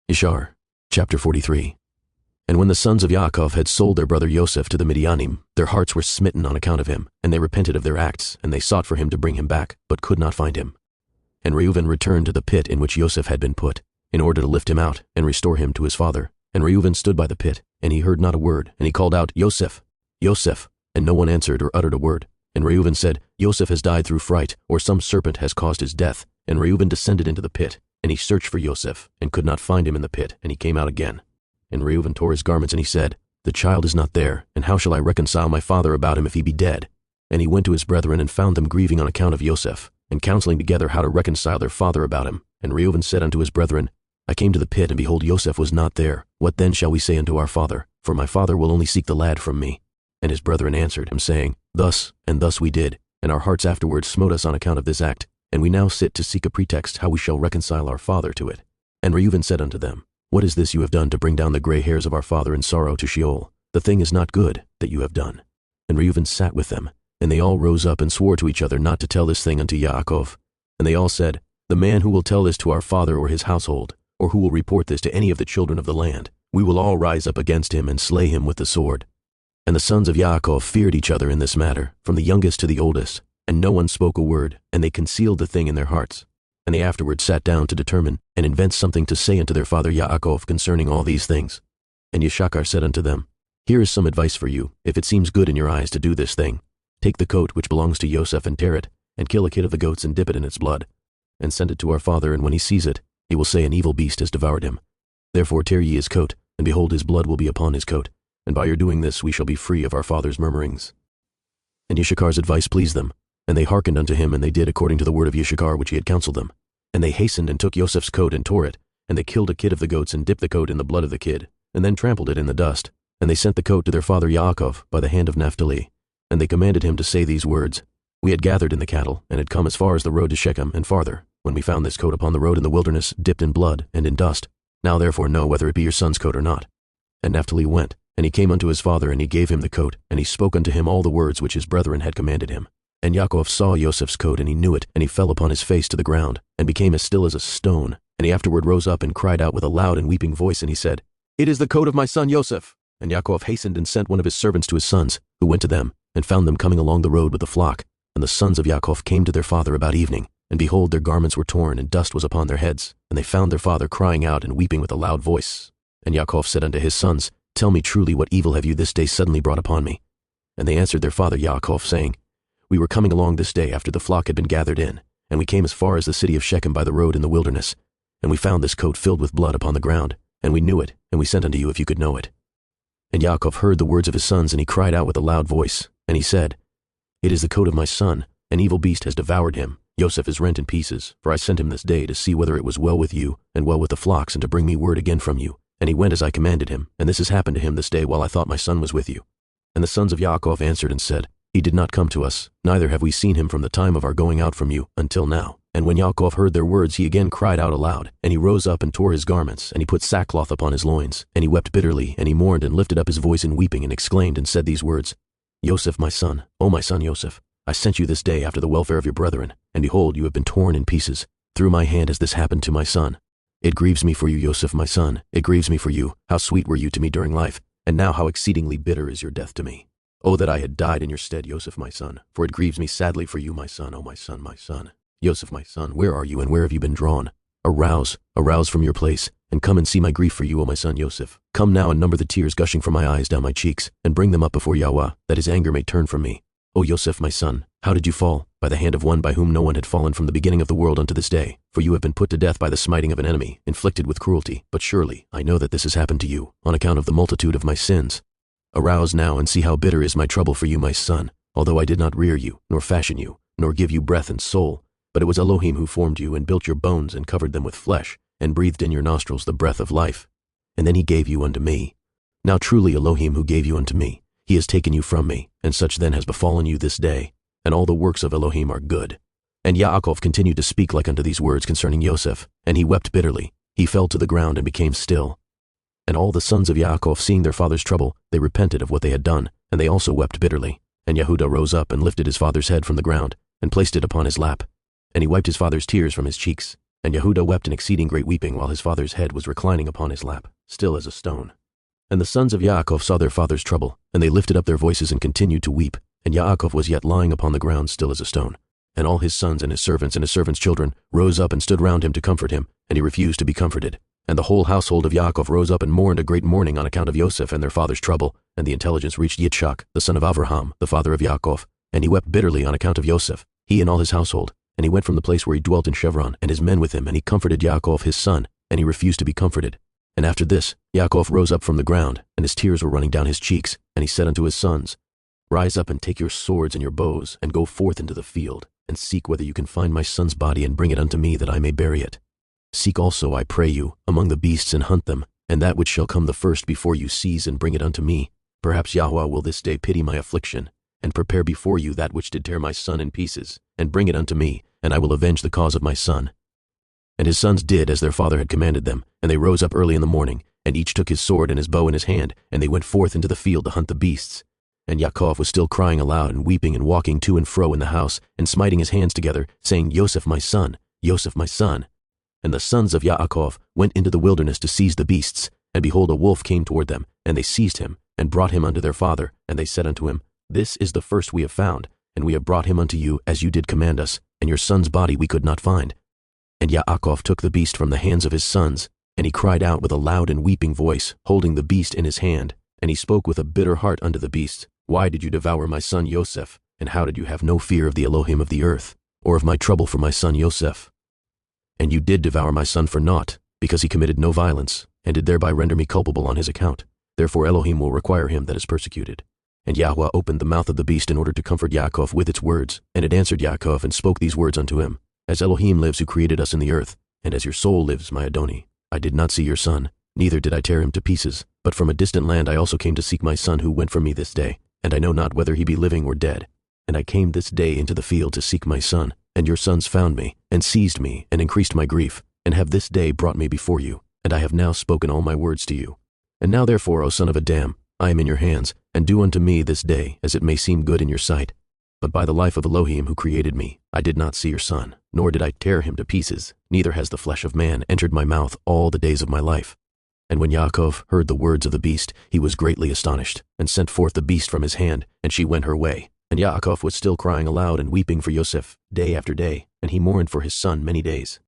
Yashar, chapter 43. And when the sons of Yaakov had sold their brother Yosef to the Midianim, their hearts were smitten on account of him, and they repented of their acts, and they sought for him to bring him back, but could not find him. And Reuben returned to the pit in which Yosef had been put, in order to lift him out and restore him to his father. And Reuben stood by the pit, and he heard not a word, and he called out, Yosef, Yosef, and no one answered or uttered a word. And Reuben said, Yosef has died through fright, or some serpent has caused his death. And Reuben descended into the pit, and he searched for Yosef, and could not find him in the pit, and he came out again. And Reuben tore his garments, and he said, The child is not there, and how shall I reconcile my father about him if he be dead? And he went to his brethren, and found them grieving on account of Yosef, and counseling together how to reconcile their father about him. And Reuben said unto his brethren, I came to the pit, and behold, Yosef was not there. What then shall we say unto our father? For my father will only seek the lad from me. And his brethren answered him, saying, Thus and thus we did, and our hearts afterwards smote us on account of this act. And we now sit to seek a pretext how we shall reconcile our father to it. And Reuben said unto them, What is this you have done to bring down the gray hairs of our father in sorrow to Sheol? The thing is not good that you have done. And Reuben sat with them, and they all rose up and swore to each other not to tell this thing unto Yaakov. And they all said, The man who will tell this to our father or his household, or who will report this to any of the children of the land, we will all rise up against him and slay him with the sword. And the sons of Yaakov feared each other in this matter, from the youngest to the oldest, and no one spoke a word, and they concealed the thing in their hearts. And they afterward sat down to determine and invent something to say unto their father Yaakov concerning all these things. And Yashar said unto them, Here is some advice for you, if it seems good in your eyes to do this thing. Take the coat which belongs to Yosef and tear it, and kill a kid of the goats and dip it in its blood, and send it to our father, and when he sees it, he will say, An evil beast has devoured him. Therefore tear ye his coat, and behold, his blood will be upon his coat, and by your doing this we shall be free of our father's murmurings. And Yishakar's advice pleased them, and they hearkened unto him, and they did according to the word of Yashar which he had counseled them. And they hastened and took Yosef's coat and tore it, and they killed a kid of the goats and dipped the coat in the blood of the kid, and then trampled it in the dust. And they sent the coat to their father Yaakov by the hand of Naphtali. And they commanded him to say these words, We had gathered in the cattle, and had come as far as the road to Shechem and farther, when we found this coat upon the road in the wilderness, dipped in blood and in dust. Now therefore know whether it be your son's coat or not. And Naphtali went, and he came unto his father, and he gave him the coat, and he spoke unto him all the words which his brethren had commanded him. And Yaakov saw Yosef's coat, and he knew it, and he fell upon his face to the ground, and became as still as a stone. And he afterward rose up and cried out with a loud and weeping voice, and he said, It is the coat of my son Yosef. And Yaakov hastened and sent one of his servants to his sons, who went to them, and found them coming along the road with the flock. And the sons of Yaakov came to their father about evening, and behold, their garments were torn, and dust was upon their heads. And they found their father crying out and weeping with a loud voice. And Yaakov said unto his sons, Tell me truly, what evil have you this day suddenly brought upon me? And they answered their father Yaakov, saying, We were coming along this day after the flock had been gathered in, and we came as far as the city of Shechem by the road in the wilderness. And we found this coat filled with blood upon the ground, and we knew it, and we sent unto you if you could know it. And Yaakov heard the words of his sons, and he cried out with a loud voice, and he said, It is the coat of my son. An evil beast has devoured him. Yosef is rent in pieces, for I sent him this day to see whether it was well with you, and well with the flocks, and to bring me word again from you. And he went as I commanded him, and this has happened to him this day while I thought my son was with you. And the sons of Yaakov answered and said, He did not come to us, neither have we seen him from the time of our going out from you until now. And when Yaakov heard their words, he again cried out aloud, and he rose up and tore his garments, and he put sackcloth upon his loins, and he wept bitterly, and he mourned and lifted up his voice in weeping, and exclaimed and said these words, Yosef my son, O my son Yosef, I sent you this day after the welfare of your brethren, and behold, you have been torn in pieces. Through my hand has this happened to my son. It grieves me for you, Yosef my son, it grieves me for you. How sweet were you to me during life, and now how exceedingly bitter is your death to me. Oh, that I had died in your stead, Yosef my son, for it grieves me sadly for you, my son, O my son, my son. Yosef my son, where are you, and where have you been drawn? Arouse, arouse from your place, and come and see my grief for you, O my son Yosef. Come now and number the tears gushing from my eyes down my cheeks, and bring them up before Yahweh, that his anger may turn from me. O Yosef my son, how did you fall? By the hand of one by whom no one had fallen from the beginning of the world unto this day. For you have been put to death by the smiting of an enemy, inflicted with cruelty. But surely I know that this has happened to you, on account of the multitude of my sins. Arouse now and see how bitter is my trouble for you, my son, although I did not rear you, nor fashion you, nor give you breath and soul. But it was Elohim who formed you, and built your bones, and covered them with flesh, and breathed in your nostrils the breath of life. And then he gave you unto me. Now truly Elohim who gave you unto me, he has taken you from me, and such then has befallen you this day. And all the works of Elohim are good. And Yaakov continued to speak like unto these words concerning Yosef, and he wept bitterly. He fell to the ground and became still. And all the sons of Yaakov, seeing their father's trouble, they repented of what they had done, and they also wept bitterly. And Yehudah rose up and lifted his father's head from the ground, and placed it upon his lap. And he wiped his father's tears from his cheeks. And Yehuda wept an exceeding great weeping while his father's head was reclining upon his lap, still as a stone. And the sons of Yaakov saw their father's trouble, and they lifted up their voices and continued to weep, and Yaakov was yet lying upon the ground still as a stone. And all his sons and his servants' children rose up and stood round him to comfort him, and he refused to be comforted. And the whole household of Yaakov rose up and mourned a great mourning on account of Yosef and their father's trouble, and the intelligence reached Yitzchak, the son of Avraham, the father of Yaakov, and he wept bitterly on account of Yosef, he and all his household. And he went from the place where he dwelt in Chevron, and his men with him, and he comforted Yaakov his son, and he refused to be comforted. And after this, Yaakov rose up from the ground, and his tears were running down his cheeks, and he said unto his sons, Rise up and take your swords and your bows, and go forth into the field, and seek whether you can find my son's body, and bring it unto me, that I may bury it. Seek also, I pray you, among the beasts, and hunt them, and that which shall come the first before you seize and bring it unto me. Perhaps Yahweh will this day pity my affliction, and prepare before you that which did tear my son in pieces, and bring it unto me, and I will avenge the cause of my son. And his sons did as their father had commanded them, and they rose up early in the morning, and each took his sword and his bow in his hand, and they went forth into the field to hunt the beasts. And Yaakov was still crying aloud and weeping and walking to and fro in the house, and smiting his hands together, saying, Yosef my son, Yosef my son. And the sons of Yaakov went into the wilderness to seize the beasts, and behold, a wolf came toward them, and they seized him, and brought him unto their father, and they said unto him, This is the first we have found, and we have brought him unto you as you did command us, and your son's body we could not find. And Yaakov took the beast from the hands of his sons, and he cried out with a loud and weeping voice, holding the beast in his hand, and he spoke with a bitter heart unto the beast, Why did you devour my son Yosef, and how did you have no fear of the Elohim of the earth, or of my trouble for my son Yosef? And you did devour my son for naught, because he committed no violence, and did thereby render me culpable on his account. Therefore Elohim will require him that is persecuted. And Yahweh opened the mouth of the beast in order to comfort Yaakov with its words, and it answered Yaakov and spoke these words unto him, As Elohim lives who created us in the earth, and as your soul lives, my Adoni, I did not see your son, neither did I tear him to pieces, but from a distant land I also came to seek my son who went from me this day, and I know not whether he be living or dead. And I came this day into the field to seek my son, and your sons found me, and seized me, and increased my grief, and have this day brought me before you, and I have now spoken all my words to you. And now therefore, O son of Adam, I am in your hands, and do unto me this day as it may seem good in your sight. But by the life of Elohim who created me, I did not see your son, nor did I tear him to pieces, neither has the flesh of man entered my mouth all the days of my life. And when Yaakov heard the words of the beast, he was greatly astonished, and sent forth the beast from his hand, and she went her way. And Yaakov was still crying aloud and weeping for Yosef day after day, and he mourned for his son many days.